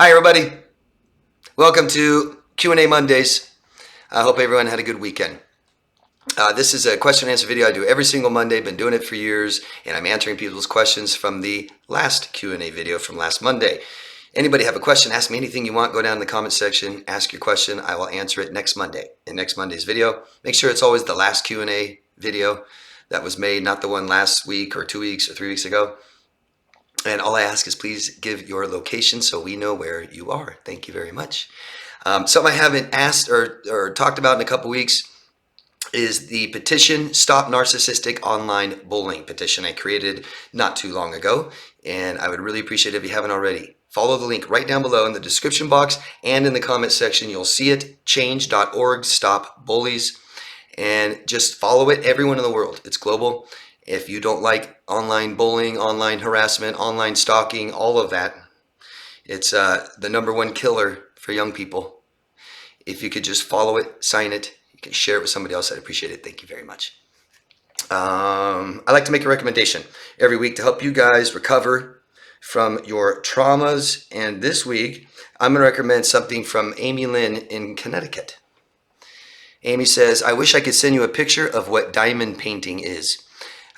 Hi, everybody. Welcome to Q&A Mondays. I hope everyone had a good weekend. This is a question and answer video I do every single Monday. Been doing it for years, and I'm answering people's questions from the last Q&A video from last Monday. Anybody have a question, ask me anything you want. Go down in the comment section, ask your question. I will answer it next Monday in next Monday's video. Make sure it's always the last Q&A video that was made, not the one last week or 2 weeks or 3 weeks ago. And all I ask is please give your location so we know where you are. Thank you very much. Something I haven't asked or talked about in a couple weeks is the petition, Stop Narcissistic Online Bullying petition I created not too long ago. And I would really appreciate it if you haven't already. Follow the link right down below in the description box and in the comment section. You'll see it, change.org, stop bullies. And just follow it, everyone in the world. It's global. If you don't like online bullying, online harassment, online stalking, all of that, it's the #1 killer for young people. If you could just follow it, sign it, you can share it with somebody else, I'd appreciate it. Thank you very much. I like to make a recommendation every week to help you guys recover from your traumas. And this week, I'm going to recommend something from Amy Lynn in Connecticut. Amy says, I wish I could send you a picture of what diamond painting is.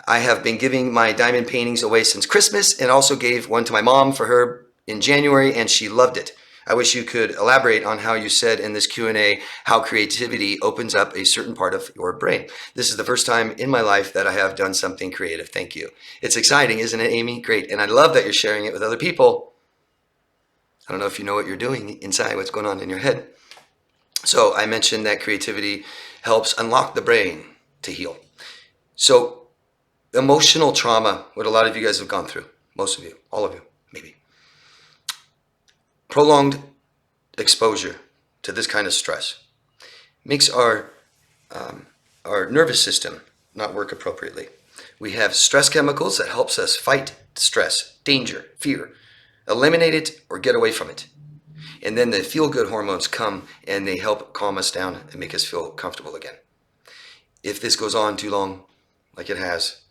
I have been giving my diamond paintings away since Christmas and also gave one to my mom for her in January, and she loved it. I wish you could elaborate on how you said in this Q&A how creativity opens up a certain part of your brain. This is the first time in my life that I have done something creative. Thank you. It's exciting, isn't it, Amy? Great. And I love that you're sharing it with other people. I don't know if you know what you're doing inside, what's going on in your head. So I mentioned that creativity helps unlock the brain to heal. So emotional trauma, what a lot of you guys have gone through, most of you, all of you, maybe. Prolonged exposure to this kind of stress makes our nervous system not work appropriately. We have stress chemicals that helps us fight stress, danger, fear, eliminate it or get away from it. And then the feel-good hormones come and they help calm us down and make us feel comfortable again. If this goes on too long, like it has,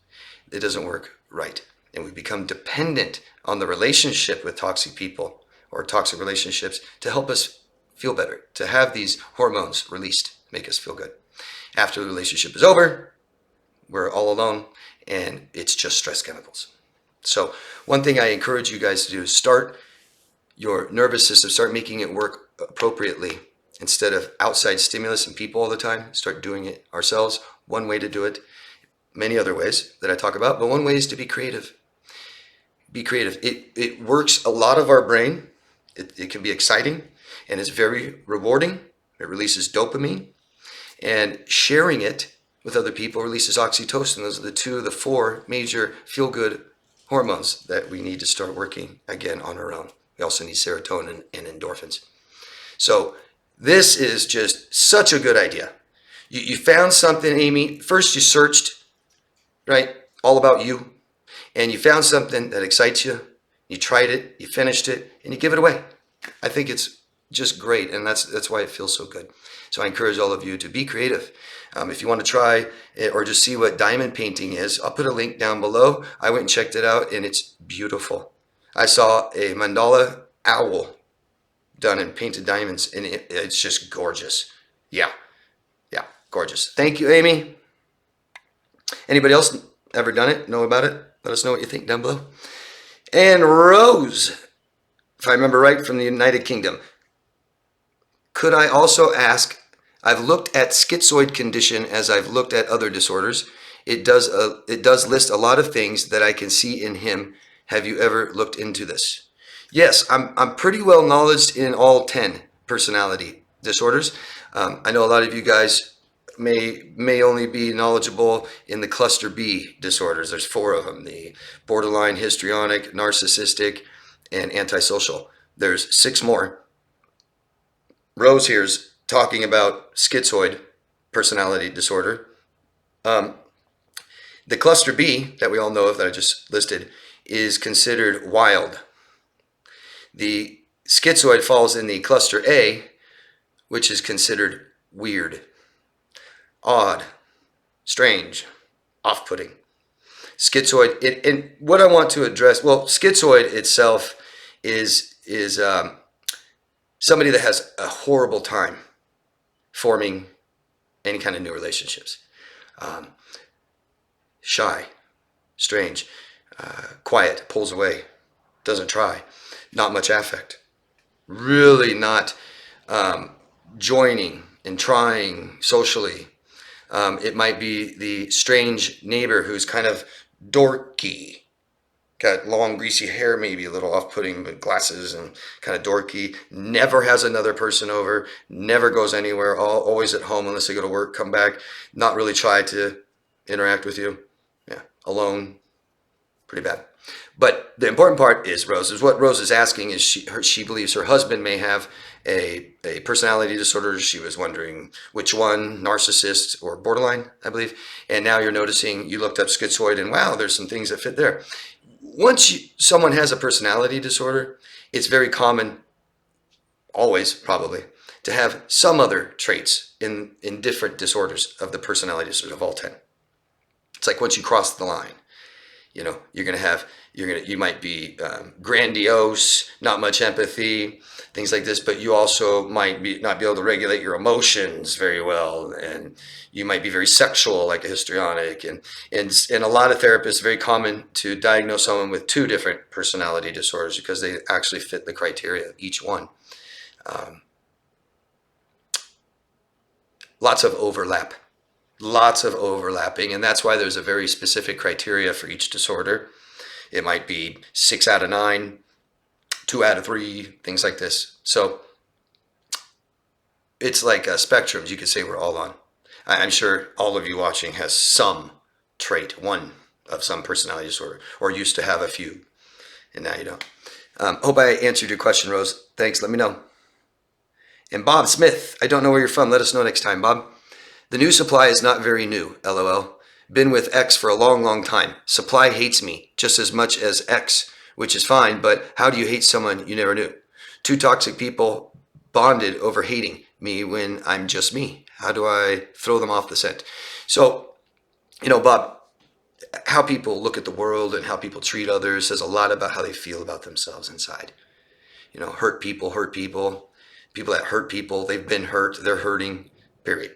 it doesn't work right. And we become dependent on the relationship with toxic people or toxic relationships to help us feel better, to have these hormones released, make us feel good. After the relationship is over, we're all alone and it's just stress chemicals. So one thing I encourage you guys to do is start your nervous system, start making it work appropriately instead of outside stimulus and people all the time. Start doing it ourselves. One way to do it. Many other ways that I talk about, but one way is to be creative. Be creative. It works a lot of our brain. It can be exciting and it's very rewarding. It releases dopamine, and sharing it with other people releases oxytocin. Those are the 2 of the 4 major feel-good hormones that we need to start working again on our own. We also need serotonin and endorphins. So this is just such a good idea. You found something, Amy. First you searched, right? All about you. And you found something that excites you. You tried it, you finished it, and you give it away. I think it's just great, and that's why it feels so good. So I encourage all of you to be creative. If you want to try it or just see what diamond painting is, I'll put a link down below. I went and checked it out, and it's beautiful. I saw a mandala owl done in painted diamonds, and it's just gorgeous. Yeah, gorgeous. Thank you, Amy. Anybody else ever done it? Know about it? Let us know what you think down below. And Rose, if I remember right, from the United Kingdom. Could I also ask, I've looked at schizoid condition as I've looked at other disorders. It does list a lot of things that I can see in him. Have you ever looked into this? Yes, I'm pretty well knowledgeable in all 10 personality disorders. I know a lot of you guys may only be knowledgeable in the cluster B disorders. There's 4 of them: the borderline, histrionic, narcissistic, and antisocial. There's 6 more. Rose here's talking about schizoid personality disorder. The cluster B that we all know of that I just listed is considered wild. The schizoid falls in the cluster A, which is considered weird, odd, strange, off-putting. Schizoid, and what I want to address, well, schizoid itself is somebody that has a horrible time forming any kind of new relationships. Shy, strange, quiet, pulls away, doesn't try, not much affect, really not joining and trying socially. It might be the strange neighbor who's kind of dorky, got long greasy hair, maybe a little off-putting, but glasses and kind of dorky, never has another person over, never goes anywhere, always at home unless they go to work, come back, not really try to interact with you. Yeah, alone, pretty bad. But the important part is what Rose is asking is she believes her husband may have a personality disorder. She was wondering which one, narcissist or borderline, I believe. And now you're noticing, you looked up schizoid, and wow, there's some things that fit there. Once someone has a personality disorder, it's very common, always probably, to have some other traits in different disorders of the personality disorder of all 10. It's like once you cross the line, you know, you might be grandiose, not much empathy, things like this, but you also might not be able to regulate your emotions very well, and you might be very sexual, like a histrionic, and a lot of therapists, very common to diagnose someone with 2 different personality disorders because they actually fit the criteria of each one. Lots of overlap. Lots of overlapping, and that's why there's a very specific criteria for each disorder. It might be 6 out of 9, 2 out of 3, things like this. So it's like spectrums you could say we're all on. I'm sure all of you watching has some trait, one of some personality disorder, or used to have a few, and now you don't. Hope I answered your question, Rose. Thanks, let me know. And Bob Smith, I don't know where you're from. Let us know next time, Bob. The new supply is not very new, LOL. Been with X for a long, long time. Supply hates me just as much as X, which is fine, but how do you hate someone you never knew? 2 toxic people bonded over hating me when I'm just me. How do I throw them off the scent? So, you know, Bob, how people look at the world and how people treat others says a lot about how they feel about themselves inside. You know, hurt people, people that hurt people, they've been hurt, they're hurting, period.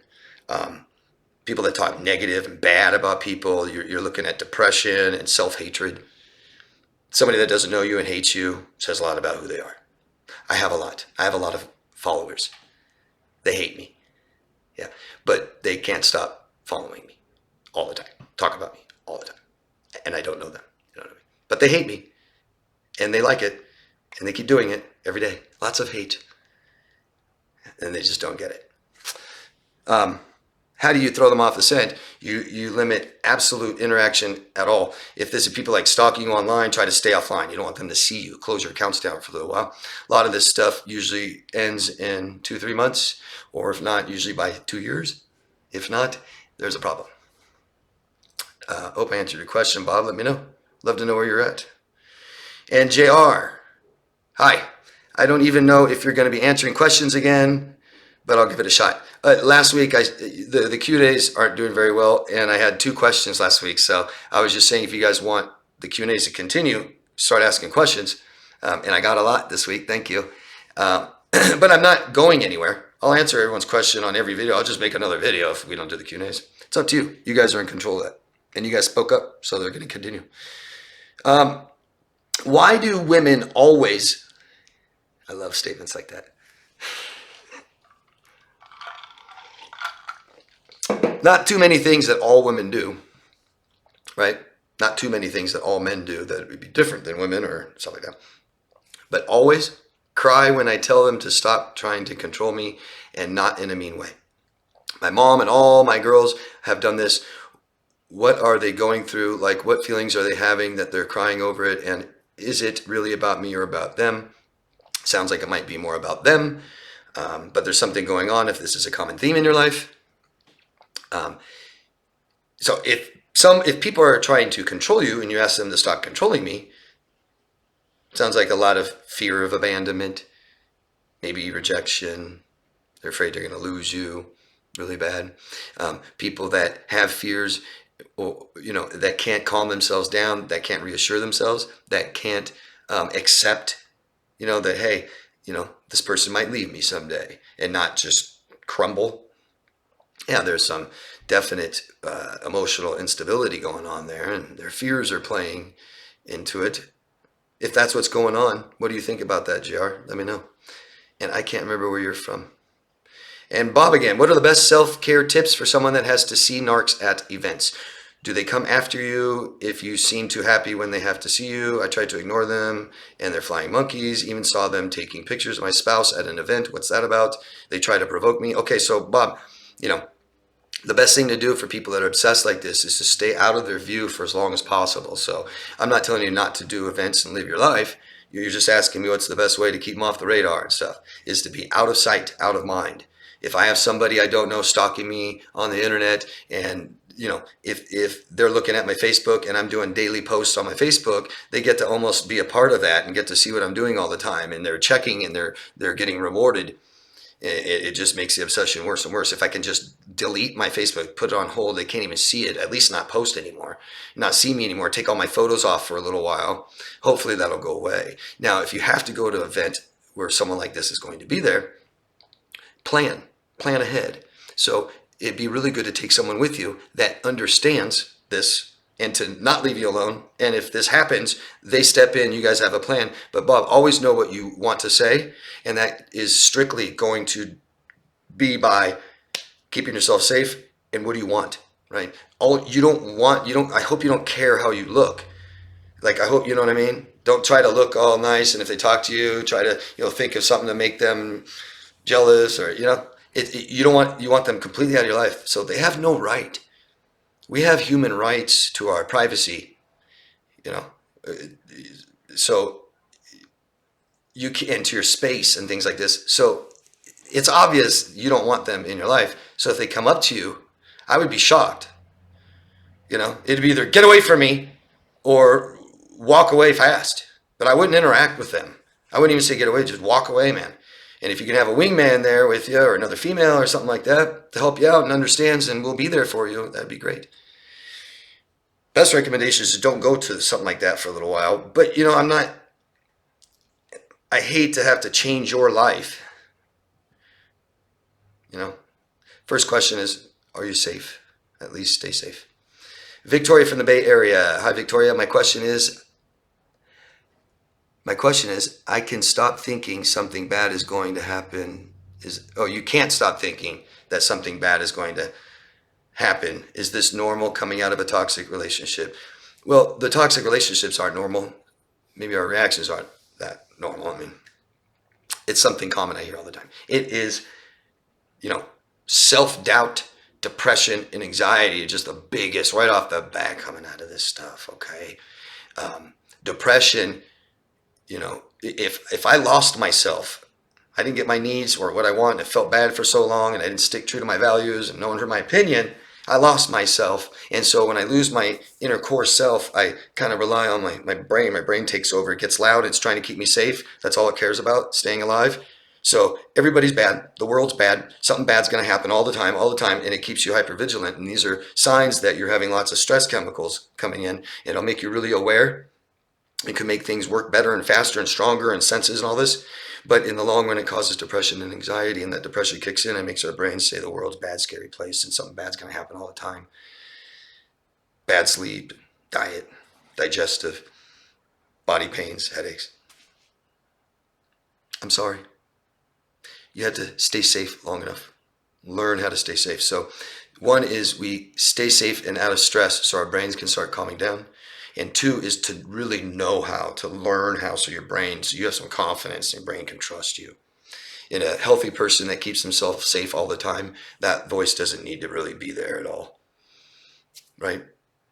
People that talk negative and bad about people, you're looking at depression and self-hatred. Somebody that doesn't know you and hates you says a lot about who they are. I have a lot of followers. They hate me. Yeah, but they can't stop following me all the time, talk about me all the time. And I don't know them, you know what I mean? But they hate me, and they like it, and they keep doing it every day. Lots of hate, and they just don't get it. How do you throw them off the scent? You limit absolute interaction at all. If this is people like stalking you online, try to stay offline. You don't want them to see you. Close your accounts down for a little while. A lot of this stuff usually ends in 2-3 months, or if not, usually by 2 years. If not, there's a problem. Hope I answered your question, Bob. Let me know. Love to know where you're at. And JR, hi. I don't even know if you're going to be answering questions again, but I'll give it a shot. Last week, the Q&As aren't doing very well, and I had 2 questions last week. So I was just saying, if you guys want the Q&As to continue, start asking questions. And I got a lot this week. Thank you. But I'm not going anywhere. I'll answer everyone's question on every video. I'll just make another video if we don't do the Q&As. It's up to you. You guys are in control of that. And you guys spoke up, so they're going to continue. Why do women always... I love statements like that. Not too many things that all women do, right? Not too many things that all men do that would be different than women or stuff like that. But always cry when I tell them to stop trying to control me, and not in a mean way. My mom and all my girls have done this. What are they going through? Like, what feelings are they having that they're crying over it? And is it really about me or about them? Sounds like it might be more about them, but there's something going on if this is a common theme in your life. So if people are trying to control you and you ask them to stop controlling me, sounds like a lot of fear of abandonment, maybe rejection. They're afraid they're going to lose you really bad. People that have fears, or, you know, that can't calm themselves down, that can't reassure themselves, that can't accept, you know, that, hey, this person might leave me someday and not just crumble. Yeah, there's some definite emotional instability going on there, and their fears are playing into it. If that's what's going on, what do you think about that, JR? Let me know. And I can't remember where you're from. And Bob again, what are the best self-care tips for someone that has to see narcs at events? Do they come after you if you seem too happy when they have to see you? I tried to ignore them and they're flying monkeys. Even saw them taking pictures of my spouse at an event. What's that about? They try to provoke me. Okay, so Bob, the best thing to do for people that are obsessed like this is to stay out of their view for as long as possible. So I'm not telling you not to do events and live your life. You're just asking me what's the best way to keep them off the radar and stuff, is to be out of sight, out of mind. If I have somebody I don't know stalking me on the internet, and if they're looking at my Facebook and I'm doing daily posts on my Facebook, they get to almost be a part of that and get to see what I'm doing all the time, and they're checking and they're getting rewarded. It just makes the obsession worse and worse. If I can just delete my Facebook, put it on hold, they can't even see it, at least not post anymore, not see me anymore, take all my photos off for a little while, hopefully that'll go away. Now, if you have to go to an event where someone like this is going to be there, plan ahead. So it'd be really good to take someone with you that understands this and to not leave you alone. And if this happens, they step in, you guys have a plan. But Bob, always know what you want to say. And that is strictly going to be by keeping yourself safe. And what do you want, right? I hope you don't care how you look. Like, I hope, you know what I mean? Don't try to look all nice. And if they talk to you, try to, think of something to make them jealous, or, you want them completely out of your life. So they have no right. We have human rights to our privacy, so you can, and to your space and things like this. So it's obvious you don't want them in your life. So if they come up to you, I would be shocked. It'd be either get away from me or walk away fast. But I wouldn't interact with them. I wouldn't even say get away, just walk away, man. And if you can have a wingman there with you, or another female or something like that to help you out and understands and will be there for you, that'd be great. Best recommendation is don't go to something like that for a little while. But, I hate to have to change your life. First question is, are you safe? At least stay safe. Victoria from the Bay Area. Hi, Victoria. My question is, I can stop thinking something bad is going to happen. You can't stop thinking that something bad is going to happen. Is this normal coming out of a toxic relationship? Well, the toxic relationships aren't normal. Maybe our reactions aren't that normal. I mean, it's something common I hear all the time. It is, self-doubt, depression, and anxiety are just the biggest right off the bat coming out of this stuff, okay? Depression, if I lost myself, I didn't get my needs or what I want, and it felt bad for so long, and I didn't stick true to my values, and no one heard my opinion, I lost myself. And so when I lose my inner core self, I kind of rely on my brain. My brain takes over. It gets loud. It's trying to keep me safe. That's all it cares about, staying alive. So everybody's bad. The world's bad. Something bad's going to happen all the time, and it keeps you hypervigilant. And these are signs that you're having lots of stress chemicals coming in. It'll make you really aware. It can make things work better and faster and stronger, and senses and all this. But in the long run, it causes depression and anxiety, and that depression kicks in and makes our brains say the world's a bad, scary place, and something bad's going to happen all the time. Bad sleep, diet, digestive, body pains, headaches. I'm sorry. You had to stay safe long enough. Learn how to stay safe. So one is we stay safe and out of stress so our brains can start calming down. And two is to really know how, to learn how, so you have some confidence and your brain can trust you. In a healthy person that keeps themselves safe all the time, that voice doesn't need to really be there at all, right?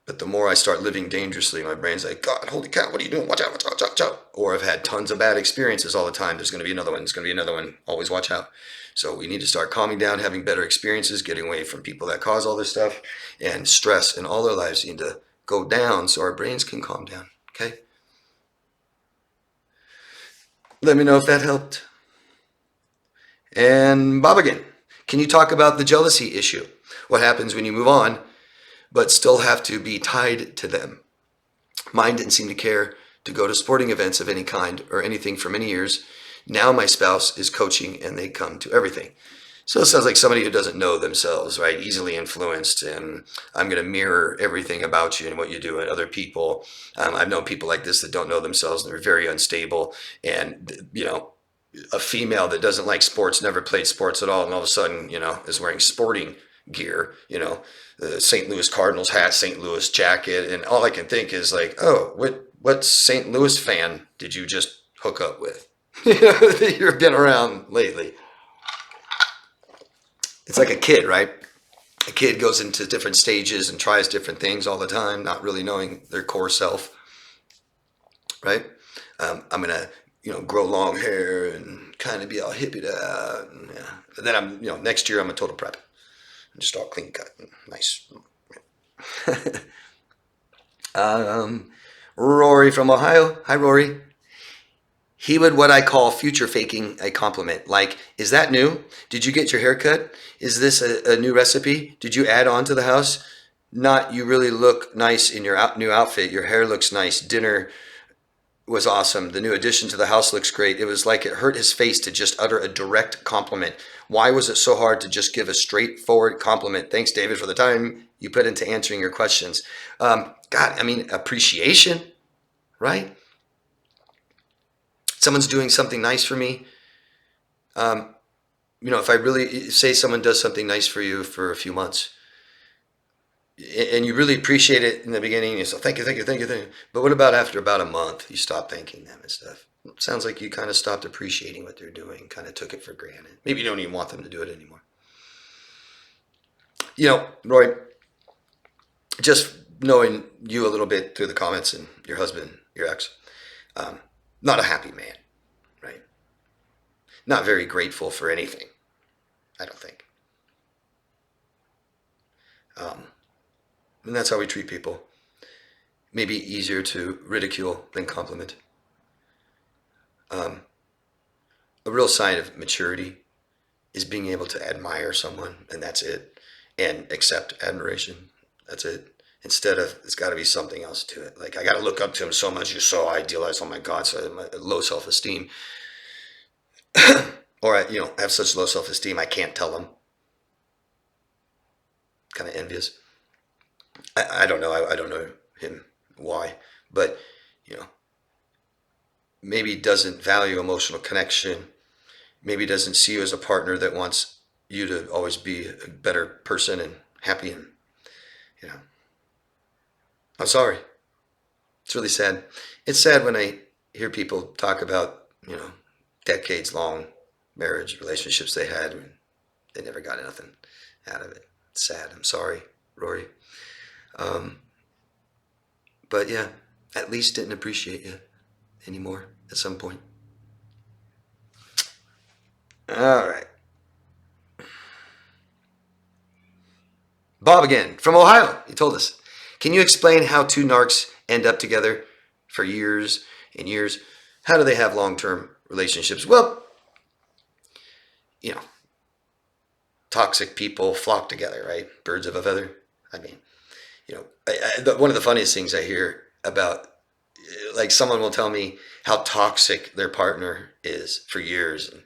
But the more I start living dangerously, my brain's like, God, holy cow, what are you doing? Watch out, watch out, watch out. Or I've had tons of bad experiences all the time. There's going to be another one. There's going to be another one. Always watch out. So we need to start calming down, having better experiences, getting away from people that cause all this stuff, and stress in all our lives need to go down so our brains can calm down, okay? Let me know if that helped. And Bob again, can you talk about the jealousy issue? What happens when you move on, but still have to be tied to them? Mine didn't seem to care to go to sporting events of any kind or anything for many years. Now my spouse is coaching and they come to everything. So it sounds like somebody who doesn't know themselves, right? Easily influenced, and I'm going to mirror everything about you and what you do and other people. I've known people like this that don't know themselves and they're very unstable. And, a female that doesn't like sports, never played sports at all, and all of a sudden, is wearing sporting gear, the St. Louis Cardinals hat, St. Louis jacket. And all I can think is like, oh, what St. Louis fan did you just hook up with? That you've been around lately. It's like a kid, right? A kid goes into different stages and tries different things all the time, not really knowing their core self, right? I'm gonna, grow long hair and kind of be all hippie da. Yeah. But then next year I'm a total prep, just all clean cut, and nice. Rory from Ohio. Hi, Rory. He would what I call future faking a compliment. Like, is that new? Did you get your hair cut? Is this a new recipe? Did you add on to the house? Not, you really look nice in your new outfit. Your hair looks nice. Dinner was awesome. The new addition to the house looks great. It was like it hurt his face to just utter a direct compliment. Why was it so hard to just give a straightforward compliment? Thanks, David, for the time you put into answering your questions. Appreciation, right? Someone's doing something nice for me. If I really say someone does something nice for you for a few months, and you really appreciate it in the beginning, you say, thank you, thank you, thank you, thank you. But what about after about a month, you stop thanking them and stuff? It sounds like you kind of stopped appreciating what they're doing, kind of took it for granted. Maybe you don't even want them to do it anymore. Roy, just knowing you a little bit through the comments and your husband, your ex, not a happy man, right? Not very grateful for anything, I don't think. And that's how we treat people. Maybe easier to ridicule than compliment. A real sign of maturity is being able to admire someone, and that's it, and accept admiration. That's it. Instead of, it's got to be something else to it. Like, I got to look up to him so much, you're so idealized, oh my God, so low self-esteem. Or I have such low self-esteem, I can't tell him. Kind of envious. I don't know. I don't know him why, but maybe doesn't value emotional connection. Maybe doesn't see you as a partner that wants you to always be a better person and happy. And I'm sorry. It's really sad. It's sad when I hear people talk about decades long marriage relationships they had and they never got nothing out of it. It's sad. I'm sorry, Rory. But yeah, at least didn't appreciate you anymore at some point. All right. Bob again from Ohio. He told us, can you explain how two narcs end up together for years and years? How do they have long-term relationships? Well, toxic people flock together, right? Birds of a feather. I mean, one of the funniest things I hear about, like, someone will tell me how toxic their partner is for years, and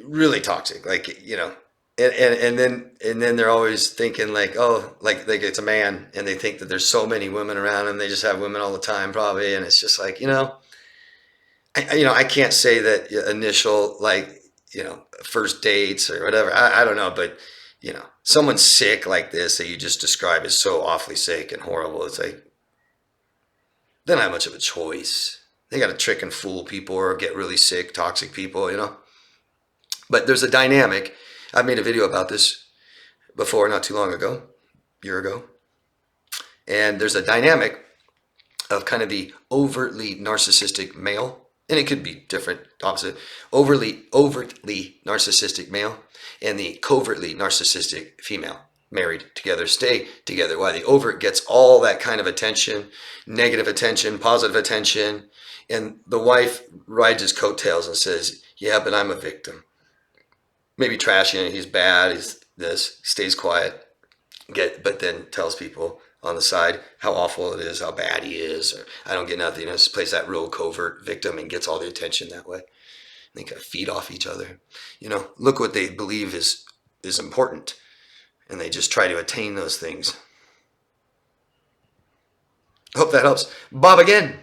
really toxic, like, and then they're always thinking like, oh, like it's a man, and they think that there's so many women around and they just have women all the time probably, and it's just like, I can't say that initial, like, first dates or whatever, I don't know, but someone's sick like this that you just described as so awfully sick and horrible. It's like, they don't have much of a choice. They got to trick and fool people or get really sick, toxic people, But there's a dynamic. I made a video about this before, not too long ago, a year ago. And there's a dynamic of kind of the overtly narcissistic male, and it could be different, opposite, overtly narcissistic male, and the covertly narcissistic female, married together, stay together. Why? The overt gets all that kind of attention, negative attention, positive attention, and the wife rides his coattails and says, yeah, but I'm a victim. Maybe trashing him, he's bad, he's this, stays quiet, but then tells people on the side how awful it is, how bad he is, or I don't get nothing. Just plays that real covert victim and gets all the attention that way. They kind of feed off each other. Look what they believe is important, and they just try to attain those things. Hope that helps. Bob again.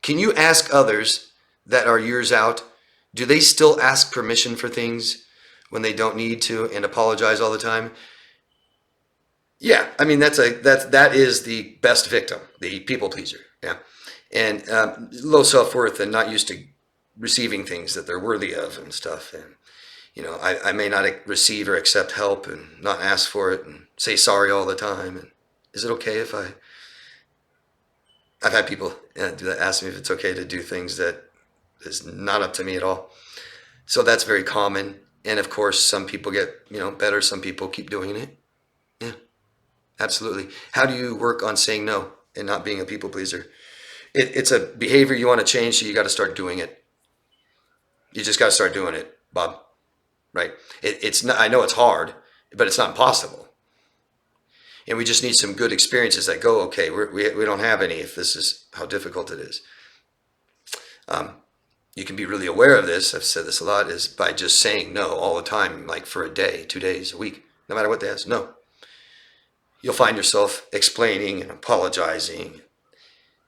Can you ask others that are years out, do they still ask permission for things when they don't need to and apologize all the time? Yeah, I mean, that is the best victim, the people pleaser. Yeah. And low self-worth and not used to receiving things that they're worthy of and stuff. And, I may not receive or accept help and not ask for it and say sorry all the time. And is it okay if I've had people ask me if it's okay to do things that is not up to me at all. So that's very common. And of course, some people get, better. Some people keep doing it. Yeah, absolutely. How do you work on saying no and not being a people pleaser? It's a behavior you want to change, so you got to start doing it. You just got to start doing it, Bob. Right? It's not. I know it's hard, but it's not impossible. And we just need some good experiences that go, okay, we don't have any if this is how difficult it is. You can be really aware of this, I've said this a lot, is by just saying no all the time, like for a day, 2 days, a week, no matter what they ask, no. You'll find yourself explaining and apologizing.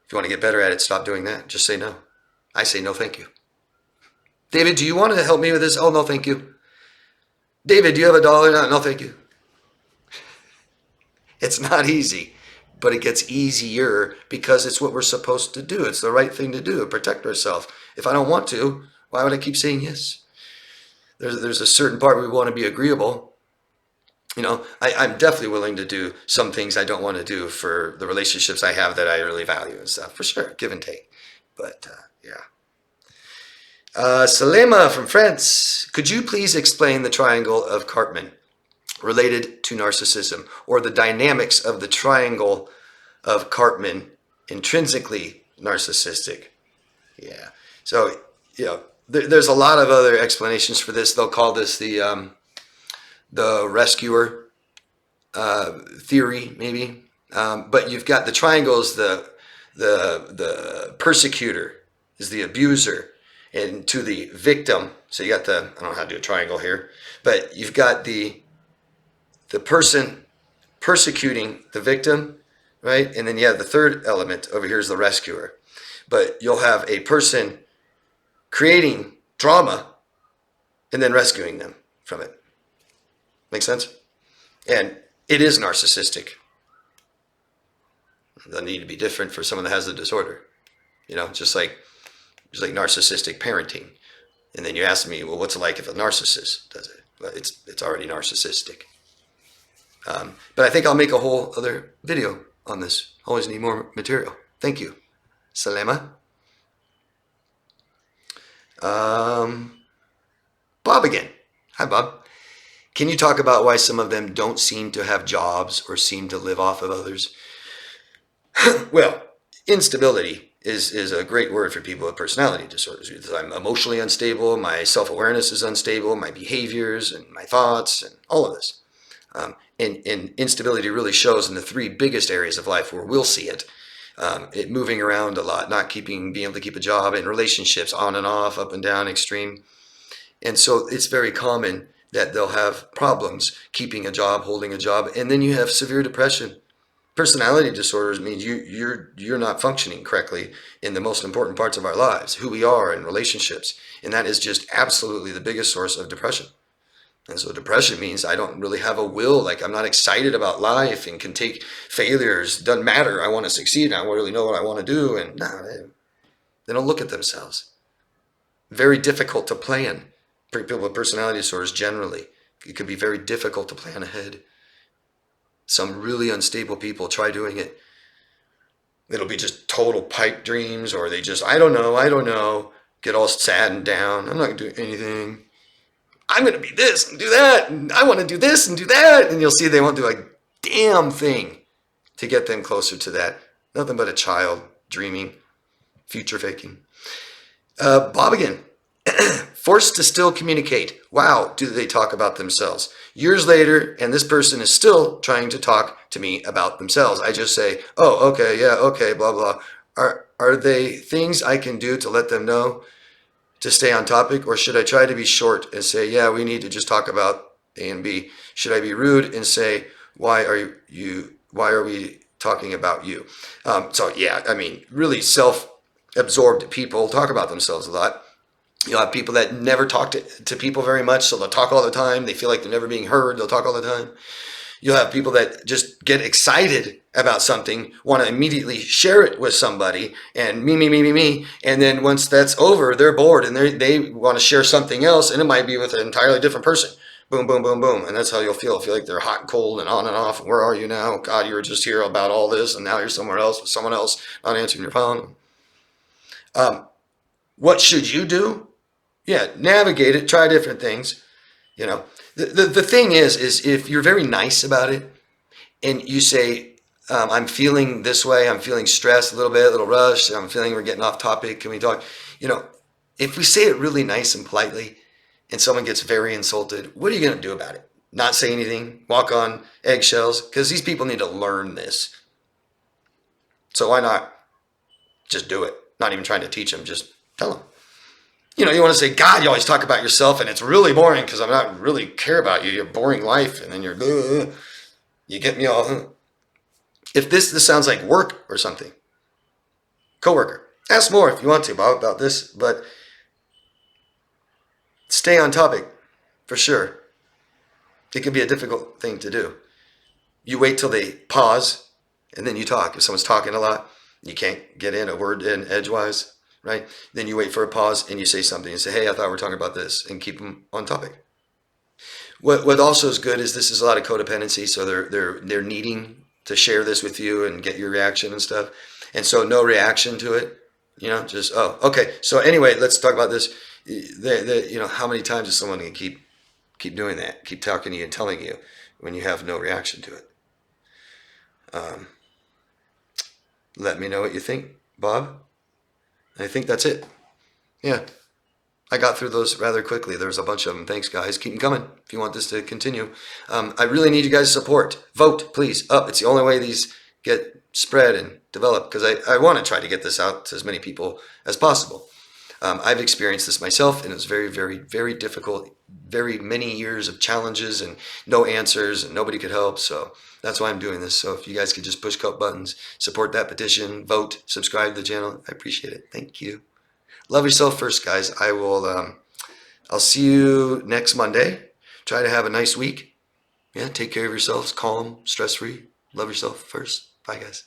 If you want to get better at it, stop doing that. Just say no. I say no, thank you. David, do you want to help me with this? Oh, no, thank you. David, do you have $1? No, thank you. It's not easy, but it gets easier because it's what we're supposed to do. It's the right thing to do, protect ourselves. If I don't want to, why would I keep saying yes? There's a certain part where we want to be agreeable. I'm definitely willing to do some things I don't want to do for the relationships I have that I really value and stuff, for sure, give and take. But yeah. Salema from France, could you please explain the triangle of Cartman related to narcissism, or the dynamics of the triangle of Cartman intrinsically narcissistic? Yeah. So, there's a lot of other explanations for this. They'll call this the rescuer theory, maybe. But you've got the triangles, the persecutor is the abuser, and to the victim. So you got I don't know how to do a triangle here, but you've got the person persecuting the victim, right? And then you have the third element over here is the rescuer. But you'll have a person creating drama and then rescuing them from it. Make sense? And it is narcissistic. It doesn't need to be different for someone that has the disorder. Just like narcissistic parenting. And then you ask me, well, what's it like if a narcissist does it? Well, it's already narcissistic. But I think I'll make a whole other video on this. Always need more material. Thank you. Salema. Bob again. Hi, Bob. Can you talk about why some of them don't seem to have jobs or seem to live off of others? Well, instability is a great word for people with personality disorders. I'm emotionally unstable, my self-awareness is unstable, my behaviors and my thoughts and all of this. And instability really shows in the three biggest areas of life where we'll see it. It moving around a lot, being able to keep a job, and relationships on and off, up and down, extreme. And so it's very common that they'll have problems keeping a job, holding a job, and then you have severe depression. Personality disorders means you're not functioning correctly in the most important parts of our lives, who we are in relationships. And that is just absolutely the biggest source of depression. And so depression means I don't really have a will, like I'm not excited about life and can take failures. Doesn't matter. I want to succeed. I don't really know what I want to do. And no, they don't look at themselves. Very difficult to plan. People with personality disorders generally, it can be very difficult to plan ahead. Some really unstable people try doing it. It'll be just total pipe dreams, or they just, I don't know, get all sad and down. I'm not going to do anything. I'm going to be this and do that, and I want to do this and do that. And you'll see they won't do a damn thing to get them closer to that. Nothing but a child dreaming, future faking. Bob again. Forced to still communicate. Wow, do they talk about themselves? Years later, and this person is still trying to talk to me about themselves. I just say, oh, okay, yeah, okay, blah, blah. are they things I can do to let them know to stay on topic, or should I try to be short and say, yeah, we need to just talk about A and B? Should I be rude and say, why are we talking about you? So yeah, I mean, really self-absorbed people talk about themselves a lot. You'll have people that never talk to people very much, so they'll talk all the time. They feel like they're never being heard. They'll talk all the time. You'll have people that just get excited about something, want to immediately share it with somebody, and me. And then once that's over, they're bored and they want to share something else, and it might be with an entirely different person. Boom, boom, boom, boom. And that's how you'll feel. Feel like they're hot and cold and on and off. Where are you now? God, you were just here about all this, and now you're somewhere else with someone else not answering your phone. What should you do? Yeah, navigate it, try different things. You know, the thing is if you're very nice about it and you say, I'm feeling this way, I'm feeling stressed a little bit, a little rushed, I'm feeling we're getting off topic, can we talk? You know, if we say it really nice and politely and someone gets very insulted, what are you going to do about it? Not say anything, walk on eggshells? Because these people need to learn this. So why not just do it? Not even trying to teach them, just tell them. You know, you want to say, God, you always talk about yourself and it's really boring because I'm not really care about you. You have a boring life. And then you get me all. If this sounds like work or something, coworker, ask more if you want to about this, but stay on topic for sure. It can be a difficult thing to do. You wait till they pause and then you talk. If someone's talking a lot, you can't get in a word in edgewise. Right? Then you wait for a pause and you say something and say, hey, I thought we were talking about this, and keep them on topic. What also is good is this is a lot of codependency, so they're needing to share this with you and get your reaction and stuff. And so no reaction to it, you know, just, oh, okay. So anyway, let's talk about this. You know, how many times is someone going to keep doing that, keep talking to you and telling you when you have no reaction to it? Let me know what you think, Bob. I think that's it. Yeah, I got through those rather quickly. There's a bunch of them. Thanks, guys. Keep them coming if you want this to continue. I really need you guys' support. Vote, please, up. It's the only way these get spread and develop, because I want to try to get this out to as many people as possible. I've experienced this myself, and it was very, very, very difficult. Very many years of challenges and no answers, and nobody could help. So that's why I'm doing this. So if you guys could just push couple buttons, support that petition, vote, subscribe to the channel, I appreciate it. Thank you. Love yourself first, guys. I'll see you next Monday. Try to have a nice week. Yeah, take care of yourselves, calm, stress-free. Love yourself first. Bye, guys.